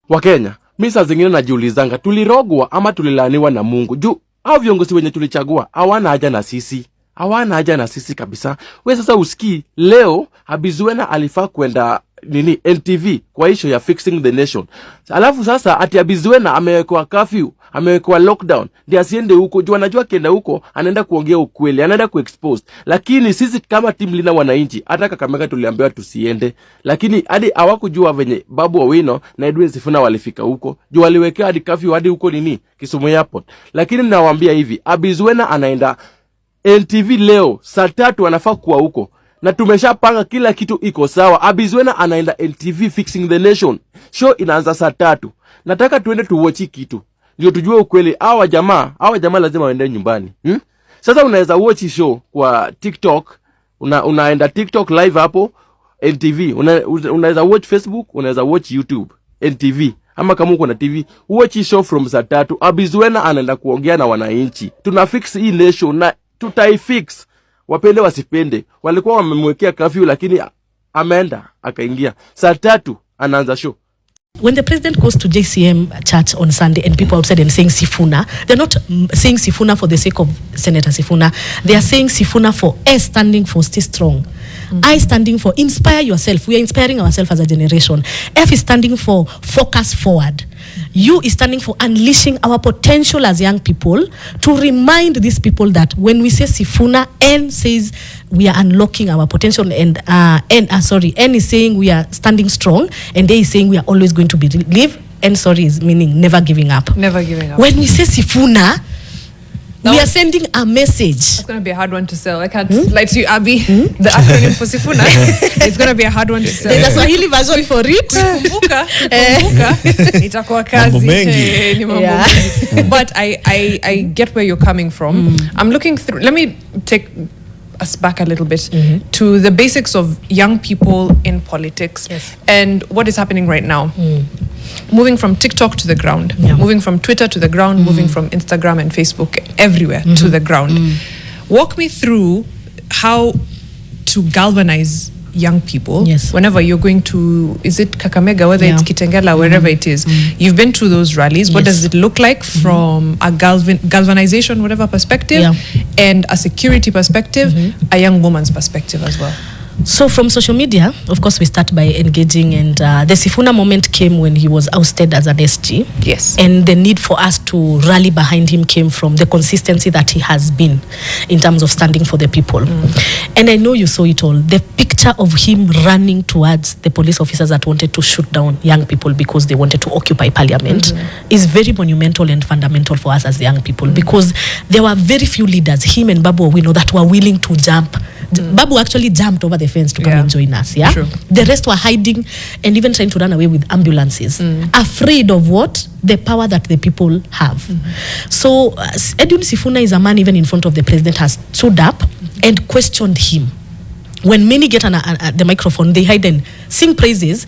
Wakenya, mimi saa zingine najiulizanga tulirogwa ama tulilaniwa na Mungu. Juu hao viongozi wenye tulichagua hawana haja na sisi. Hawana haja na sisi kabisa. Wewe sasa usikii leo Abbie Zuena alifaa kwenda NTV kwa issue ya fixing the nation. Alafu sasa ati Abbie Zuena amewekwa curfew, amewekwa lockdown. Ndio asiende huko. Juu anajua kienda huko anaenda kuongea ukweli, anaenda kuexpose. Lakini sisi kama timu lina wananchi, hata Kakamega tuliambiwa tusiende. Lakini hadi hawakujua venye Babu Owino na Edwin Sifuna walifika huko. Juu waliwekea hadi curfew hadi huko Kisumu Airport. Lakini ninawaambia hivi, Abbie Zuena anaenda NTV leo saa 3 anafaa kuwa huko. Na tumeshapanga kila kitu iko sawa. Abbie Zuena anaenda NTV fixing the nation. Show inaanza saa 3. Nataka tuende tuwatch kitu. Ndio tujue ukweli hawa jamaa lazima waende nyumbani. Sasa unaweza watch show kwa TikTok. Unaenda TikTok live hapo NTV. Unaweza watch Facebook, unaweza watch YouTube NTV. Ama kama uko na TV, watch show from saa 3. Abbie Zuena anaenda kuongea na wananchi. Tuna fix hii nation na tutaifix. Wapende wasipende. Walikuwa wamemwekea curfew lakini ameenda akaingia. Saa 3 anaanza show. When the president goes to JCM church on Sunday and people outside and saying Sifuna, they're not saying Sifuna for the sake of Senator Sifuna. They are saying Sifuna for S standing for stay strong. I standing for inspire yourself. We are inspiring ourselves as a generation. F is standing for focus forward. U is standing for unleashing our potential as young people, to remind these people that when we say Sifuna, N says we are unlocking our potential, and N is saying we are standing strong, and A is saying we are always going to believe, and is meaning never giving up. Never giving up. When we say Sifuna, we are sending a message. It's going to be a hard one to sell. I can't lie to you, Abbie. The acronym for Sifuna. It's going to be a hard one to sell. There's a Swahili version for it. Kumbuka. Itakuwa kazi. Ni mambo mengi. But I get where you're coming from. I'm looking through. Let me take us back a little bit to the basics of young people in politics and what is happening right now. Moving from TikTok to the ground, moving from Twitter to the ground, moving from Instagram and Facebook everywhere to the ground. Walk me through how to galvanize young people whenever you're going to, is it Kakamega, whether it's Kitengela, wherever it is. You've been to those rallies. What does it look like from a galvanization, whatever perspective, and a security perspective, a young woman's perspective as well? So from social media, of course, we start by engaging, and the Sifuna moment came when he was ousted as an SG. Yes. And the need for us to rally behind him came from the consistency that he has been in terms of standing for the people. And I know you saw it all. The picture of him running towards the police officers that wanted to shoot down young people because they wanted to occupy parliament is very monumental and fundamental for us as young people, because there were very few leaders, him and Babu Owino, that were willing to jump. Babu actually jumped over the fence to come and join us. True. The rest were hiding and even trying to run away with ambulances, afraid of what? The power that the people have. So Edwin Sifuna is a man, even in front of the president, has stood up and questioned him. When many get on the microphone, they hide and sing praises,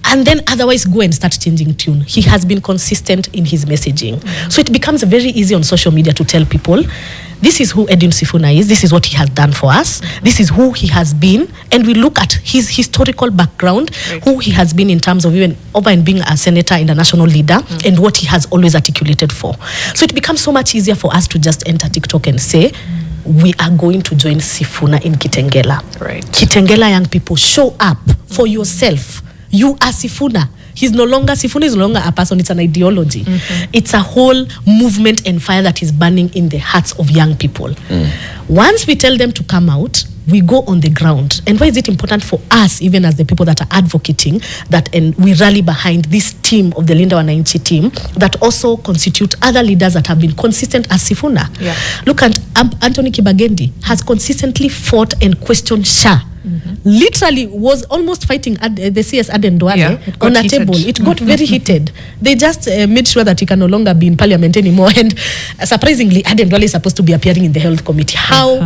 and then otherwise go and start changing tune. He has been consistent in his messaging. So it becomes very easy on social media to tell people, this is who Edwin Sifuna is, this is what he has done for us, this is who he has been, and we look at his historical background, who he has been in terms of even over and being a senator and a national leader, and what he has always articulated for. So it becomes so much easier for us to just enter TikTok and say, we are going to join Sifuna in Kitengela. Right. Kitengela young people, show up for yourself. You are Sifuna. Sifuna is no longer a person, it's an ideology. It's a whole movement and fire that is burning in the hearts of young people. Once we tell them to come out, we go on the ground. And why is it important for us, even as the people that are advocating, that and we rally behind this team of the Linda Wananchi team that also constitute other leaders that have been consistent as Sifuna. Look at Anthony Kibagendi has consistently fought and questioned Shah. Literally was almost fighting at the CS Aden Duale on a table. It got very heated. They just made sure that he can no longer be in parliament anymore. And surprisingly, Aden Duale is supposed to be appearing in the health committee. How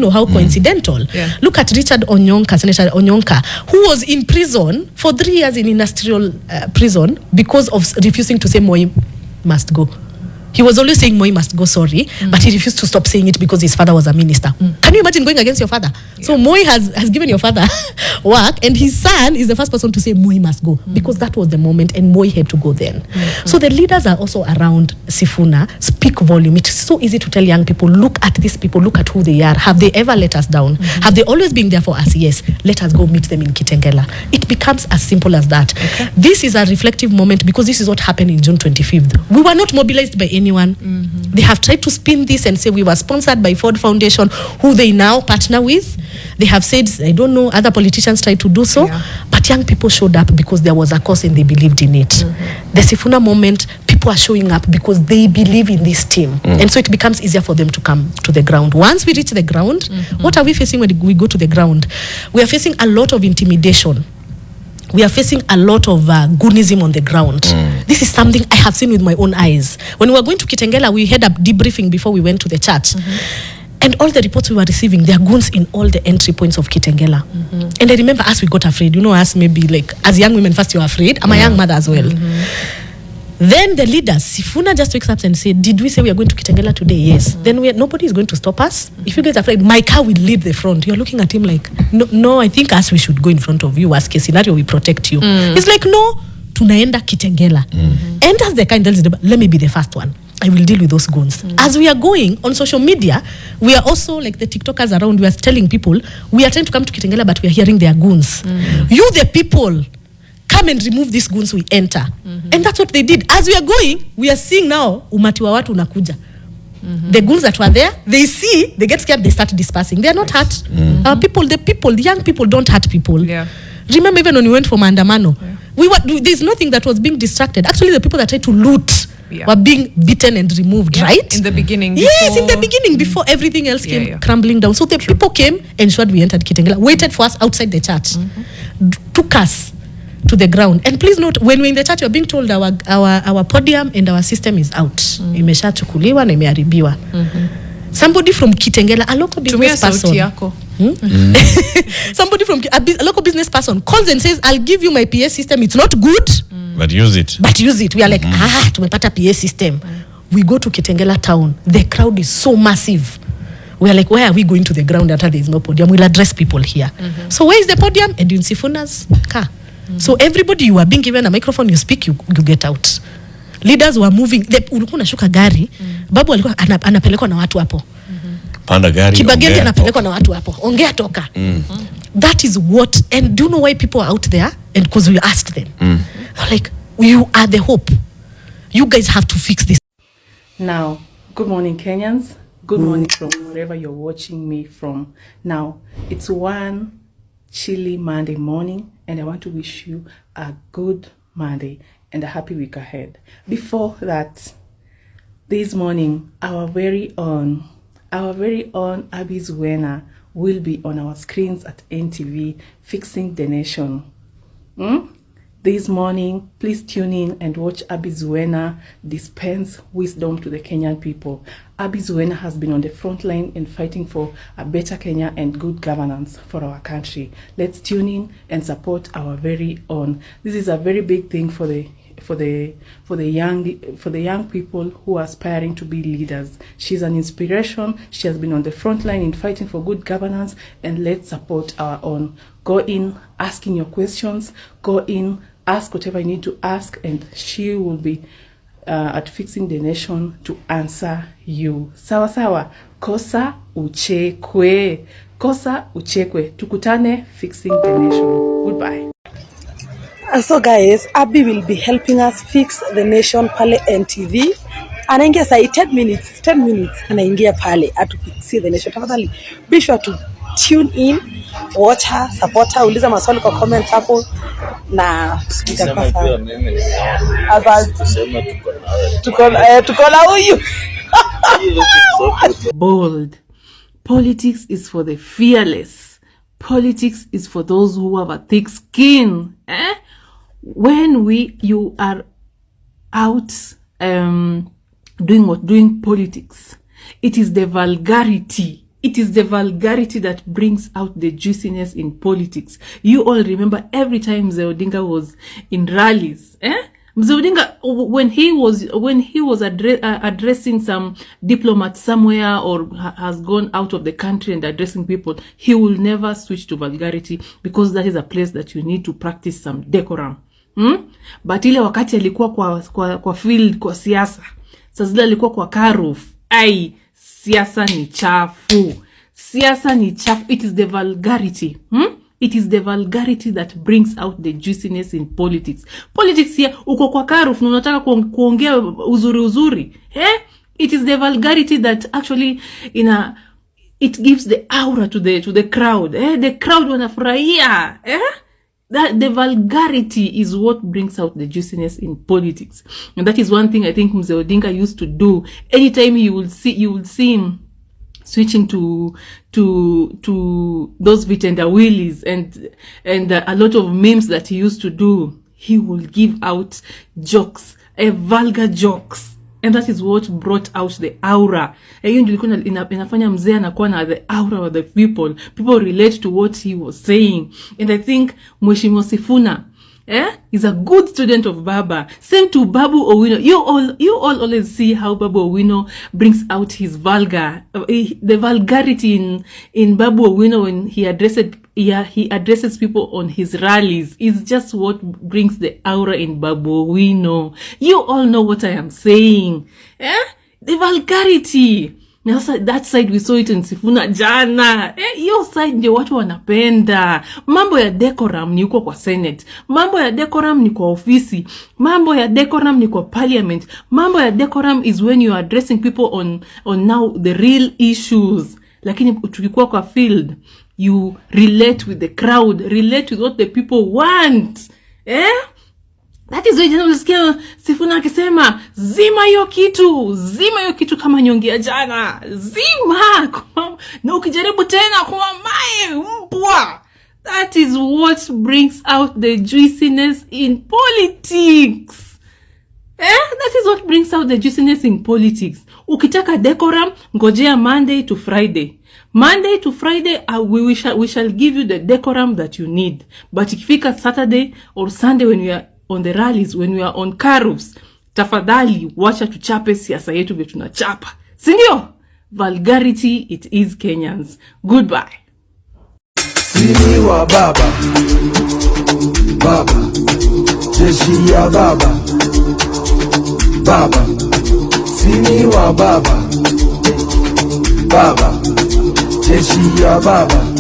how coincidental. Look at Richard Onyonka, Senator Onyonka, who was in prison for 3 years in industrial prison because of refusing to say Moi must go. He was always saying Moi must go, but he refused to stop saying it because his father was a minister. Can you imagine going against your father? So Moi has given your father work, and his son is the first person to say Moi must go, because that was the moment, and Moi had to go then. So the leaders are also around Sifuna, speak volume. It's so easy to tell young people, look at these people, look at who they are. Have they ever let us down? Have they always been there for us? Yes. Let us go meet them in Kitengela. It becomes as simple as that. Okay. This is a reflective moment, because this is what happened in June 25th. We were not mobilized by anyone. They have tried to spin this and say we were sponsored by Ford Foundation, who they now partner with. They have said, I don't know, other politicians tried to do so, but young people showed up because there was a cause and they believed in it. The Sifuna moment, people are showing up because they believe in this team. And so it becomes easier for them to come to the ground. Once we reach the ground, what are we facing when we go to the ground? We are facing a lot of intimidation. We are facing a lot of goonism on the ground. This is something I have seen with my own eyes. When we were going to Kitengela, we had a debriefing before we went to the church. And all the reports we were receiving, there are goons in all the entry points of Kitengela. And I remember as we got afraid, us maybe like, as young women, first you are afraid. I'm a young mother as well. Then the leaders, Sifuna just wakes up and said, did we say we are going to Kitengela today? Yes. Then nobody is going to stop us. If you guys are afraid, my car will lead the front. You're looking at him like, no, I think us we should go in front of you. Worst case scenario, we protect you. It's like, no, tunaenda Kitengela. Enters the car and tells them, let me be the first one. I will deal with those goons. As we are going on social media, we are also like the TikTokers around. We are telling people, we are trying to come to Kitengela, but we are hearing their goons. You, the people, come and remove these goons, we enter. And that's what they did. As we are going, we are seeing now umati wa watu unakuja. The goons that were there, they see, they get scared, they start dispersing. They are not hurt. The young people don't hurt people. Yeah. Remember, even when we went for Maandamano, there's nothing that was being distracted. Actually, the people that tried to loot were being beaten and removed, right? In the beginning. Yes, in the beginning, before everything else came crumbling down. So the people came, ensured we entered Kitengela, waited for us outside the church, took us to the ground. And please note, when we're in the church, we're being told our podium and our system is out. Imeshachukuliwa na imeharibiwa. Somebody from Kitengela, a local business person. Somebody from a local business person calls and says, I'll give you my PA system. It's not good. But use it. We are like, tumepata PA system. We go to Kitengela town. The crowd is so massive. We are like, why are we going to the ground after there is no podium? We'll address people here. So where is the podium? And in Sifuna's car. So everybody, you are being given a microphone, you speak, you get out. Leaders were moving. Ulikuwa unashuka gari. Babu alikuwa anapelekwa na watu hapo. Panda gari. Kibageni anapelekwa na watu hapo. Ongea toka. That is what, and do you know why people are out there? And because we asked them. Like, you are the hope. You guys have to fix this. Now, good morning, Kenyans. Good morning from wherever you're watching me from. Now, it's one chilly Monday morning, and I want to wish you a good Monday and a happy week ahead. Before that, this morning, our very own Abbie Zuena will be on our screens at NTV, fixing the nation. This morning, please tune in and watch Abbie Zuena dispense wisdom to the Kenyan people. Abbie Zuena has been on the front line in fighting for a better Kenya and good governance for our country. Let's tune in and support our very own. This is a very big thing for the young people who are aspiring to be leaders. She's an inspiration. She has been on the front line in fighting for good governance, and let's support our own. Go in asking your questions. Go in, ask whatever you need to ask, and she will be at Fixing the Nation to answer you. Sawa sawa, kosa uchekwe, tukutane Fixing the Nation. Goodbye. So guys, Abbie will be helping us fix the nation pale NTV. Anaingia sai 10 minutes anaingia pale atu fix the nation. Tafadhali be sure to tune in, watch her, support her, uliza maswali kwa comments hapo na tuko na huyu. Bold. Politics is for the fearless. Politics is for those who have a thick skin. When you are out doing politics, it is the vulgarity. It is the vulgarity that brings out the juiciness in politics. You all remember every time Odinga was in rallies, Mzee Odinga, when he was addressing some diplomat somewhere or has gone out of the country and addressing people, he will never switch to vulgarity, because that is a place that you need to practice some decorum. But ile wakati alikuwa kwa field, kwa siasa, sasa alikuwa kwa karuf, siasa ni chafu. Siasa ni chafu. It is the vulgarity. It is the vulgarity that brings out the juiciness in politics. Politics here, uko kwa karuf, unataka kuongea uzuri. It is the vulgarity that actually it gives the aura to the crowd. The crowd wanafurahia. That the vulgarity is what brings out the juiciness in politics. And that is one thing I think Mzee Odinga used to do. Anytime you will see him switching to those vitenda willies and a lot of memes that he used to do, he will give out jokes, vulgar jokes. And that is what brought out the aura. Hiyo ndio ilikuwa inafanya mzee anakuwa na the aura of the people. People relate to what he was saying. And I think Mheshimiwa Sifuna is a good student of Baba. Same to Babu Owino. You all always see how Babu Owino brings out his the vulgarity in Babu Owino when he addresses people on his rallies. Is just what brings the aura in Babu Owino. You all know what I am saying. The vulgarity. Now that side we saw it in Sifuna jana. Hiyo side ndio watu wanapenda. Mambo ya decorum ni uko kwa Senate. Mambo ya decorum ni kwa ofisi. Mambo ya decorum ni kwa parliament. Mambo ya decorum is when you are addressing people on now the real issues. Lakini tukikuwa kwa field, you relate with the crowd, relate with what the people want. That is why unasikia Sifuna akisema zima hiyo kitu kama nyongi ya jana. Zima. Na ukijaribu tena kwa mae mpwa. That is what brings out the juiciness in politics. That is what brings out the juiciness in politics. Ukitaka decorum, ngojea Monday to Friday. Monday to Friday, we shall give you the decorum that you need. But ikifika Saturday or Sunday when we are on the rallies, when we are on carofs, tafadhali wacha tuchape siasa yetu vile tunachapa. Sindio? Vulgarity it is, Kenyans. Goodbye. Sini wa baba, jeshi ya baba, sini wa baba, jeshi ya baba.